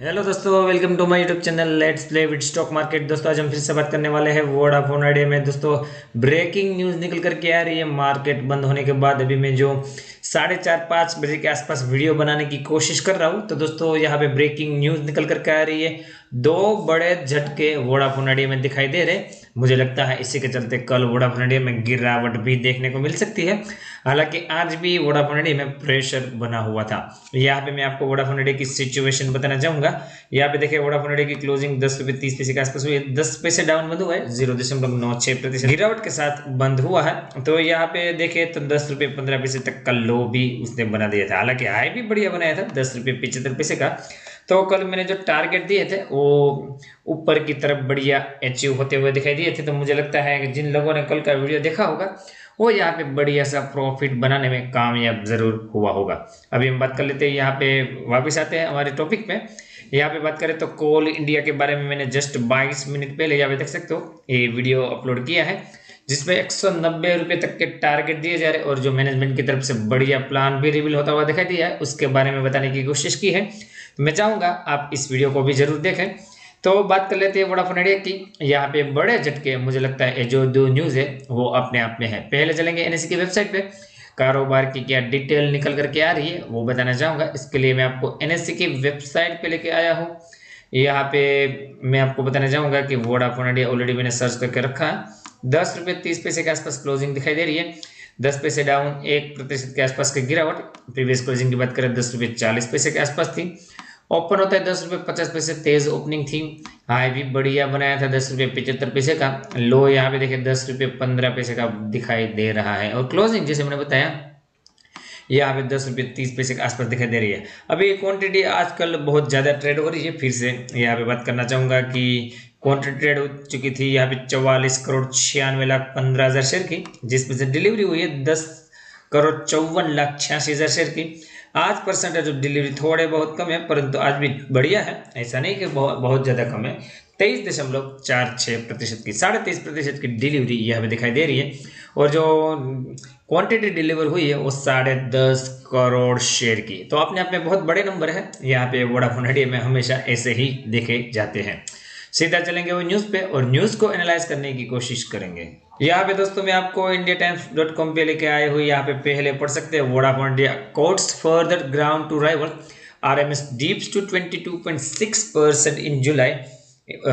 Hello दोस्तों, welcome to my YouTube channel let's play with stock market. दोस्तों आज हम फिर से बात करने वाले हैं वोडाफोन आइडिया में। दोस्तों ब्रेकिंग न्यूज़ निकल करके आ रही है मार्केट बंद होने के बाद। अभी मैं जो 4:30-5 बजे के आसपास वीडियो बनाने की कोशिश कर रहा हूँ, तो दोस्तों यहाँ पे ब्रेकिंग न्यूज़ निकल करके आ रही है। दो बड़े झटके वोडाफोन आइडिया में दिखाई दे रहे। मुझे लगता है इसी के चलते कल वोडाफोन आइडिया में गिरावट भी देखने को मिल सकती है। हालांकि आज भी वोडाफोन आइडिया में प्रेशर बना हुआ था। यहाँ पे मैं आपको वोडाफोन आइडिया की सिचुएशन बताना चाहूंगा। यहाँ पे देखिए वोडाफोन आइडिया की क्लोजिंग 10 रुपये 30 पैसे के आसपास हुई है। 10 पैसे डाउन बंद हुआ है, 0.96% गिरावट के साथ बंद हुआ है। तो यहाँ पे देखे तो 10 रुपये 15 पैसे तक का लो भी उसने बना दिया था। हालांकि हाई भी बढ़िया बनाया था 10 रुपये 75 पैसे का। तो कल मैंने जो टारगेट दिए थे वो ऊपर की तरफ बढ़िया अचीव होते हुए दिखाई दिए थे। तो मुझे लगता है कि जिन लोगों ने कल का वीडियो देखा होगा वो यहाँ पे बढ़िया सा प्रॉफिट बनाने में कामयाब जरूर हुआ होगा। अभी हम बात कर लेते हैं, यहाँ पे वापस आते हैं हमारे टॉपिक में। यहाँ पे बात करें तो कोल इंडिया के बारे में मैंने जस्ट 22 मिनट पहले यहाँ पे देख सकते हो ये वीडियो अपलोड किया है, जिसमें 190 रुपये तक के टारगेट दिए जा रहे हैं और जो मैनेजमेंट की तरफ से बढ़िया प्लान भी रिवील होता हुआ दिखाई दिया है उसके बारे में बताने की कोशिश की है। तो मैं चाहूंगा आप इस वीडियो को भी जरूर देखें। तो बात कर लेते हैं वोडाफोन आइडिया की। यहाँ पे बड़े झटके मुझे लगता है जो दो न्यूज़ है वो अपने आप में है। पहले चलेंगे एनएससी की वेबसाइट पे, कारोबार की क्या डिटेल निकल करके आ रही है वो बताना चाहूंगा। इसके लिए मैं आपको एनएससी की वेबसाइट पे लेके आया हूँ। यहाँ पे मैं आपको बताना चाहूंगा कि वोडाफोन आइडिया ऑलरेडी मैंने सर्च करके रखा है। 10 रुपये 30 पैसे के आसपास क्लोजिंग दिखाई दे रही है। 10 पैसे डाउन, 1% के आसपास की गिरावट। प्रीवियस क्लोजिंग की बात करें 10 रुपये 40 पैसे के आसपास थी। ओपन होता है 10 रुपये 50 पैसे, तेज ओपनिंग थी। हाई भी बढ़िया बनाया था 10 रुपये 75 पैसे का। लो यहाँ पे देखिए 10 रुपये 15 पैसे का दिखाई दे रहा है और क्लोजिंग जैसे मैंने बताया यहाँ पे 10 रुपये 30 पैसे के आसपास दिखाई दे रही है। अभी क्वांटिटी आजकल बहुत ज़्यादा ट्रेड हो रही है। फिर से यहाँ पे बात करना चाहूँगा कि क्वांटिटी ट्रेड हो चुकी थी यहाँ पे 44,96,15,000 शेयर की, जिसमें से डिलीवरी हुई है 10,54,86,000 शेयर की। आज परसेंटेज ऑफ डिलीवरी थोड़े बहुत कम है, परंतु आज भी बढ़िया है, ऐसा नहीं कि बहुत ज़्यादा कम है। 23.46% की 23.5% की डिलीवरी यहाँ पे दिखाई दे रही है। और जो क्वांटिटी डिलीवर हुई है वो 10.5 करोड़ शेयर की। तो अपने आप में बहुत बड़े नंबर है। यहाँ पे वोडाफोन आइडिया में हमेशा ऐसे ही देखे जाते हैं। सीधा चलेंगे वो न्यूज़ पे और न्यूज़ को एनालाइज करने की कोशिश करेंगे। यहाँ पे दोस्तों मैं आपको indiatimes.com पे लेके आए हुए, यहाँ पे पहले पढ़ सकते हैं Vodafone Idea quotes further ground to rival, R M S dips to 22.6% in July.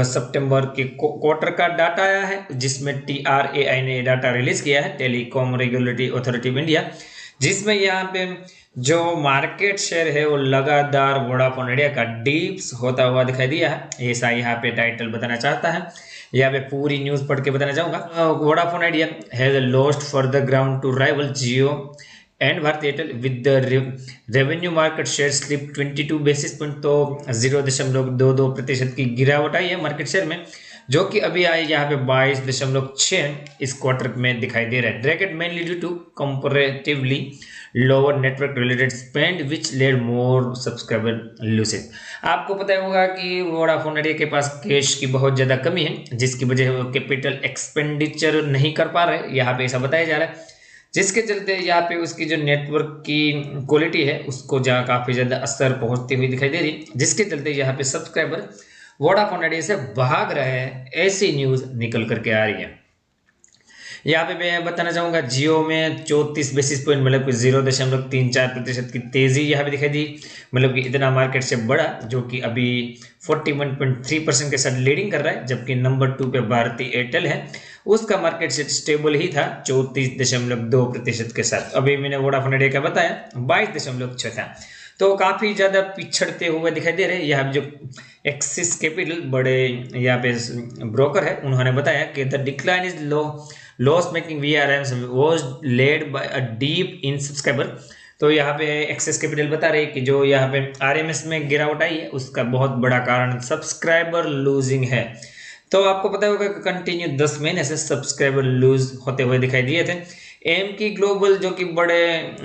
सितंबर के क्वार्टर का डाटा आया है, जिसमें TRAI ने डाटा रिलीज किया है, telecom regulatory authority of India, जिसमें यहाँ पे जो मार्केट शेयर है वो लगातार वोडाफोन आइडिया का डीप्स होता हुआ दिखाई दिया है। ऐसा यहाँ पे टाइटल बताना चाहता है। यहाँ पे पूरी न्यूज पढ़ के बताना चाहूंगा। Vodafone Idea has lost further ground to rival Jio and Bharti Airtel with the revenue market share slip 22 basis point. तो 0.22% की गिरावट आई है मार्केट शेयर में, जो कि अभी आई यहाँ पे 22.6 इस क्वार्टर में दिखाई दे रहा है। ड्रैकेट mainly due to comparatively lower network related spend which led more subscriber losses. आपको पता होगा कि वोडाफोन आइडिया के पास कैश की बहुत ज़्यादा कमी है, जिसकी वजह वो कैपिटल एक्सपेंडिचर नहीं कर पा रहे, यहाँ पे ऐसा बताया जा रहा है, जिसके चलते यहाँ पे उसकी जो नेटवर्क की क्वालिटी है उसको जहाँ काफ़ी ज़्यादा असर पहुँचती हुई दिखाई दे रही है, जिसके चलते यहाँ पे सब्सक्राइबर वोडाफोन आइडिया से भाग रहे हैं। ऐसी न्यूज़ निकल करके आ रही है। यहाँ पे मैं बताना चाहूँगा जियो में 34 बेसिस पॉइंट मतलब कि 0.34% की तेज़ी यहाँ पे दिखाई दी। मतलब कि इतना मार्केट से बढ़ा, जो कि अभी 41.3% के साथ लीडिंग कर रहा है, जबकि नंबर 2 पे भारती एयरटेल है, उसका मार्केट शेयर स्टेबल ही था 34.2% के साथ। अभी मैंने वोडाफोन आइडिया का बताया 22.6 था, तो काफ़ी ज़्यादा पिछड़ते हुए दिखाई दे रहे हैं। यहाँ जो एक्सिस कैपिटल बड़े यहाँ पे ब्रोकर है, उन्होंने बताया कि the decline is loss making VRMs was led by a deep in subscriber. तो यहाँ पे एक्सिस कैपिटल बता रहे हैं कि जो यहाँ पे RMS में गिरावट आई है उसका बहुत बड़ा कारण सब्सक्राइबर लूजिंग है। तो आपको पता होगा कि कंटिन्यू 10 महीने से सब्सक्राइबर लूज होते हुए दिखाई दिए थे। एमकी ग्लोबल जो कि बड़े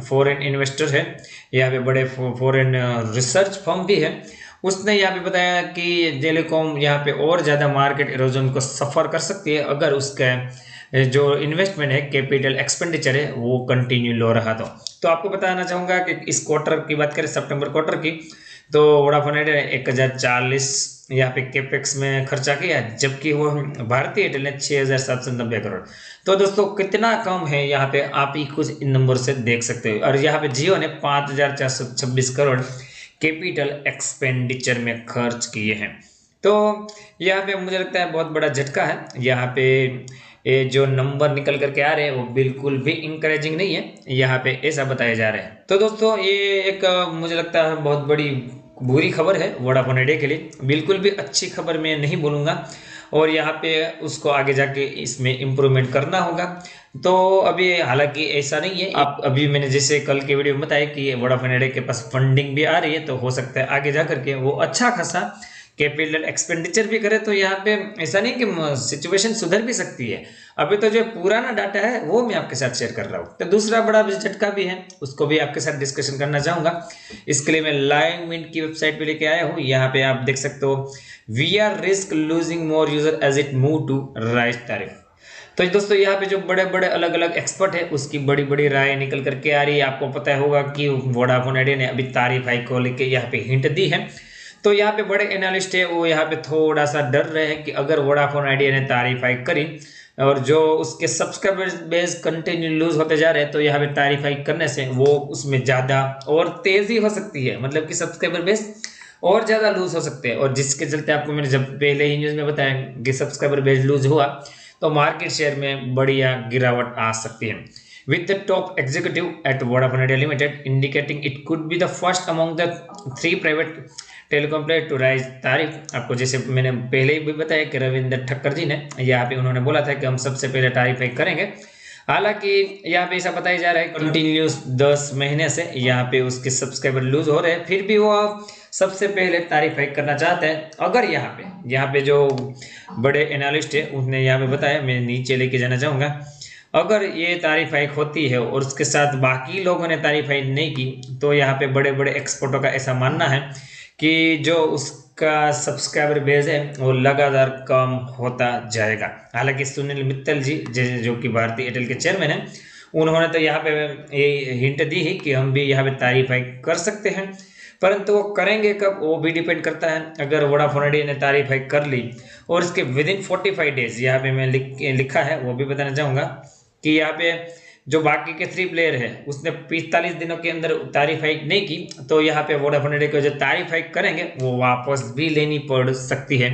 फॉरेन इन्वेस्टर है, यहाँ पे बड़े फॉरेन रिसर्च फर्म भी है, उसने यहाँ पे बताया कि टेलीकॉम यहाँ पे और ज़्यादा मार्केट इरोजन को सफ़र कर सकती है अगर उसका जो इन्वेस्टमेंट है, कैपिटल एक्सपेंडिचर है, वो कंटिन्यू लो रहा। तो आपको बताना चाहूँगा कि इस क्वार्टर की बात करें, सितंबर क्वार्टर की, तो वोडाफोन आइडिया ने 1040 यहाँ पे कैपेक्स में खर्चा किया, जबकि वो भारतीय एयरटेल ने 6790 करोड़। तो दोस्तों कितना कम है यहाँ पे आप ही कुछ इन नंबर से देख सकते हो। और यहाँ पे जियो ने 5426 करोड़ कैपिटल एक्सपेंडिचर में खर्च किए हैं। तो यहाँ पे मुझे लगता है बहुत बड़ा झटका है। यहाँ पे ये जो नंबर निकल करके आ रहे हैं वो बिल्कुल भी इंकरेजिंग नहीं है, यहाँ पे ऐसा बताया जा रहा है। तो दोस्तों ये एक मुझे लगता है बहुत बड़ी बुरी खबर है वोडाफोन आइडिया के लिए, बिल्कुल भी अच्छी खबर मैं नहीं बोलूँगा। और यहाँ पे उसको आगे जाके इसमें इम्प्रूवमेंट करना होगा। तो अभी हालांकि ऐसा नहीं है, आप अभी मैंने जैसे कल के वीडियो में बताया कि वोडाफोन आइडिया के पास फंडिंग भी आ रही है, तो हो सकता है आगे जा करके वो अच्छा खासा कैपिटल एक्सपेंडिचर भी करे। तो यहाँ पे ऐसा नहीं कि सिचुएशन सुधर भी सकती है। अभी तो जो पुराना डाटा है वो मैं आपके साथ शेयर कर रहा हूँ। तो दूसरा बड़ा झटका भी है, उसको भी आपके साथ डिस्कशन करना चाहूंगा। इसके लिए मैं लाइव मिंट की वेबसाइट पे लेके आया हूँ। यहाँ पे आप देख सकते हो we are risk losing more user as it move to raise tariff. तो दोस्तों यहाँ पे जो बड़े बड़े अलग अलग एक्सपर्ट है उसकी बड़ी बड़ी राय निकल करके आ रही है। आपको पता होगा कि वोडाफोन आइडिया ने अभी तारीफ हाइक को लेके यहाँ पे हिंट दी है। तो यहाँ पे बड़े एनालिस्ट है वो यहाँ पे थोड़ा सा डर रहे हैं कि अगर वोडाफोन आइडिया ने तारीफ हाइक करी और जो उसके सब्सक्राइबर बेस कंटिन्यू लूज होते जा रहे हैं, तो यहाँ पे तारीफ हाइक करने से वो उसमें ज़्यादा और तेज़ी हो सकती है, मतलब कि सब्सक्राइबर बेस और ज़्यादा लूज हो सकते हैं। और जिसके चलते आपको मैंने जब पहले ही न्यूज़ में बताया कि सब्सक्राइबर बेस लूज हुआ तो मार्केट शेयर में बढ़िया गिरावट आ सकती है। With the top executive at Vodafone Idea Limited indicating it could be the first among the 3 private telecom players to raise तारीफ। आपको जैसे मैंने पहले ही भी बताया कि रविंद्र ठक्कर जी ने यहाँ पे उन्होंने बोला था कि हम सबसे पहले तारीफ हाइक करेंगे। हालांकि यहाँ पे ऐसा बताया जा रहा है कंटिन्यूस 10 महीने से यहाँ पे उसके सब्सक्राइबर लूज हो रहे हैं, फिर भी वो सबसे पहले तारीफ हाइक करना चाहते हैं। अगर यहाँ पे जो बड़े एनालिस्ट है उसने यहाँ पे बताया, मैं नीचे लेके जाना चाहूँगा, अगर ये तारीफ हाइक होती है और उसके साथ बाकी लोगों ने तारीफ हाइक नहीं की, तो यहाँ पे बड़े बड़े एक्सपर्टों का ऐसा मानना है कि जो उसका सब्सक्राइबर बेस है वो लगातार कम होता जाएगा। हालांकि सुनील मित्तल जी जो कि भारतीय एयरटेल के चेयरमैन हैं, उन्होंने तो यहाँ पे ये हिंट दी है कि हम भी यहाँ पे तारीफ हाइक कर सकते हैं, परंतु वो करेंगे कब वो भी डिपेंड करता है। अगर वोडाफोन आइडिया ने तारीफ हाइक कर ली और इसके विदिन 45 डेज यहाँ पे मैं लिखा है वो भी बताना चाहूँगा कि यहाँ पे जो बाकी के 3 प्लेयर है उसने 45 दिनों के अंदर तारीफ हाइक नहीं की, तो यहाँ पे वोडाफोन आइडिया को जो तारीफ हाइक करेंगे वो वापस भी लेनी पड़ सकती है,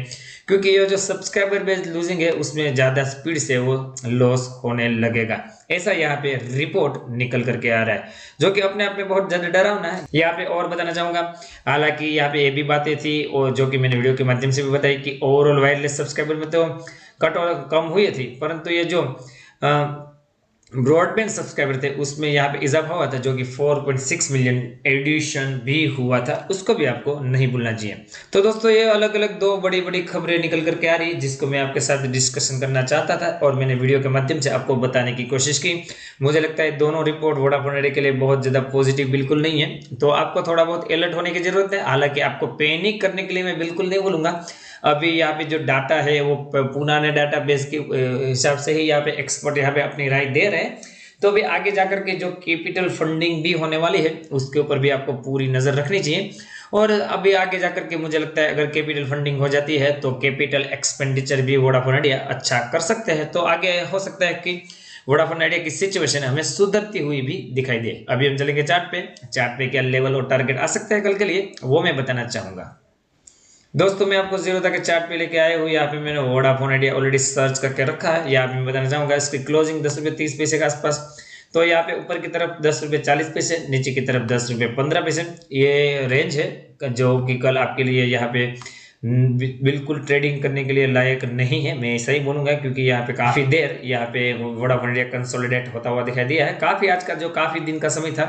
क्योंकि ये जो सब्सक्राइबर बेस लूजिंग है उसमें ज़्यादा स्पीड से वो लॉस होने लगेगा। ऐसा यहाँ पे रिपोर्ट निकल करके आ रहा है, जो कि अपने आप में बहुत ज़्यादा डरावना है। यहाँ पे और बताना चाहूँगा, हालांकि यहाँ पे ये भी बातें थी और जो कि मैंने वीडियो के माध्यम से भी बताई कि ओवरऑल वायरलेस सब्सक्राइबर में तो कम हुई थी, परंतु ये जो ब्रॉडबैंड सब्सक्राइबर थे उसमें यहाँ पे इजाफा हुआ था, जो कि 4.6 मिलियन एडिशन भी हुआ था, उसको भी आपको नहीं भूलना चाहिए। तो दोस्तों ये अलग अलग 2 बड़ी बड़ी खबरें निकल करके आ रही है जिसको मैं आपके साथ डिस्कशन करना चाहता था और मैंने वीडियो के माध्यम से आपको बताने की कोशिश की। मुझे लगता है दोनों रिपोर्ट वोडाफोन आइडिया के लिए बहुत ज़्यादा पॉजिटिव बिल्कुल नहीं है, तो आपको थोड़ा बहुत अलर्ट होने की जरूरत है। हालांकि आपको पैनिक करने के लिए मैं बिल्कुल नहीं बोलूँगा। अभी यहाँ पे जो डाटा है वो पुराने डाटा बेस के हिसाब से ही यहाँ पे एक्सपर्ट यहाँ पे अपनी राय दे रहे हैं। तो अभी आगे जाकर के जो कैपिटल फंडिंग भी होने वाली है उसके ऊपर भी आपको पूरी नज़र रखनी चाहिए। और अभी आगे जाकर के मुझे लगता है अगर कैपिटल फंडिंग हो जाती है तो कैपिटल एक्सपेंडिचर भी वोडाफोन आइडिया अच्छा कर सकते हैं। तो आगे हो सकता है कि वोडाफोन आइडिया की सिचुएशन हमें सुधरती हुई भी दिखाई दे। अभी हम चलेंगे चार्ट पे क्या लेवल और टारगेट आ सकता है कल के लिए, वो मैं बताना चाहूँगा। दोस्तों मैं आपको जीरो तक के चार्ट पे लेके आए हुए, यहाँ पे मैंने वोडाफोन आइडिया ऑलरेडी सर्च करके रखा है। यहाँ पे मैं बताना चाहूँगा इसकी क्लोजिंग 10 रुपये 30 पैसे के आसपास। तो यहाँ पे ऊपर की तरफ 10 रुपये 40 पैसे, नीचे की तरफ 10 रुपये 15 पैसे, ये रेंज है जो कि कल आपके लिए यहाँ पे बिल्कुल ट्रेडिंग करने के लिए लायक नहीं है, मैं ऐसा ही बोलूँगा, क्योंकि यहाँ पे काफ़ी देर यहाँ पे वोडाफोन आइडिया कंसोलिडेट होता हुआ दिखाई दिया है। काफ़ी आज का जो काफ़ी दिन का समय था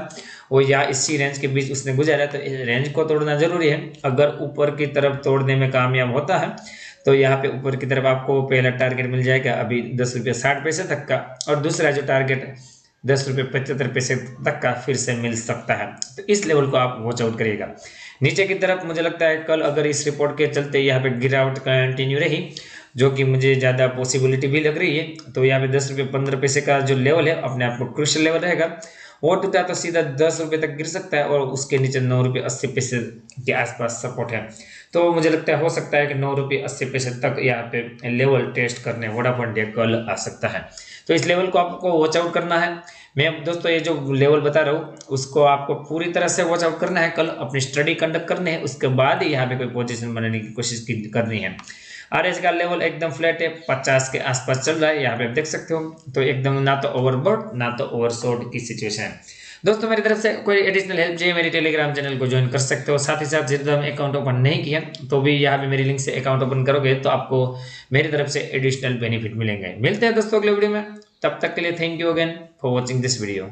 वो या इसी रेंज के बीच उसने गुजारा, तो इस रेंज को तोड़ना जरूरी है। अगर ऊपर की तरफ तोड़ने में कामयाब होता है तो यहाँ पे ऊपर की तरफ आपको पहला टारगेट मिल जाएगा अभी 10 रुपये 60 पैसे तक का, और दूसरा जो टारगेट 10 रुपये 75 पैसे तक का फिर से मिल सकता है। तो इस लेवल को आप वॉच आउट करिएगा। नीचे की तरफ मुझे लगता है कल अगर इस रिपोर्ट के चलते यहाँ पे गिरावट कंटिन्यू रही जो कि मुझे ज़्यादा पॉसिबिलिटी भी लग रही है। तो यहाँ पे 10 रुपये 15 पैसे का जो लेवल है अपने आप को क्रूशियल लेवल रहेगा। और टूटा तो सीधा 10 रुपये तक गिर सकता है और उसके नीचे 9 रुपये 80 पैसे के आसपास सपोर्ट है। तो मुझे लगता है हो सकता है कि 9 रुपये 80 पैसे तक यहाँ पे लेवल टेस्ट करने वोडाफोन इंडिया कल आ सकता है। तो इस लेवल को आपको वॉच आउट करना है। मैं अब दोस्तों ये जो लेवल बता रहा हूँ उसको आपको पूरी तरह से वॉच आउट करना है, कल अपनी स्टडी कंडक्ट करनी है, उसके बाद यहाँ पे कोई पोजीशन बनाने की कोशिश करनी है। आरएस का लेवल एकदम फ्लैट है, 50 के आसपास चल रहा है, यहाँ पे आप देख सकते हो। तो एकदम ना तो ओवरबॉट ना तो ओवरसोल्ड की सिचुएशन है। दोस्तों मेरी तरफ से कोई एडिशनल हेल्प चाहिए मेरी टेलीग्राम चैनल को ज्वाइन कर सकते हो। साथ ही साथ जितना अकाउंट ओपन नहीं किया तो भी यहाँ पे मेरी लिंक से अकाउंट ओपन करोगे तो आपको मेरी तरफ से एडिशनल बेनिफिट मिलेंगे। मिलते हैं दोस्तों अगले वीडियो में, तब तक के लिए thank you again for watching this video.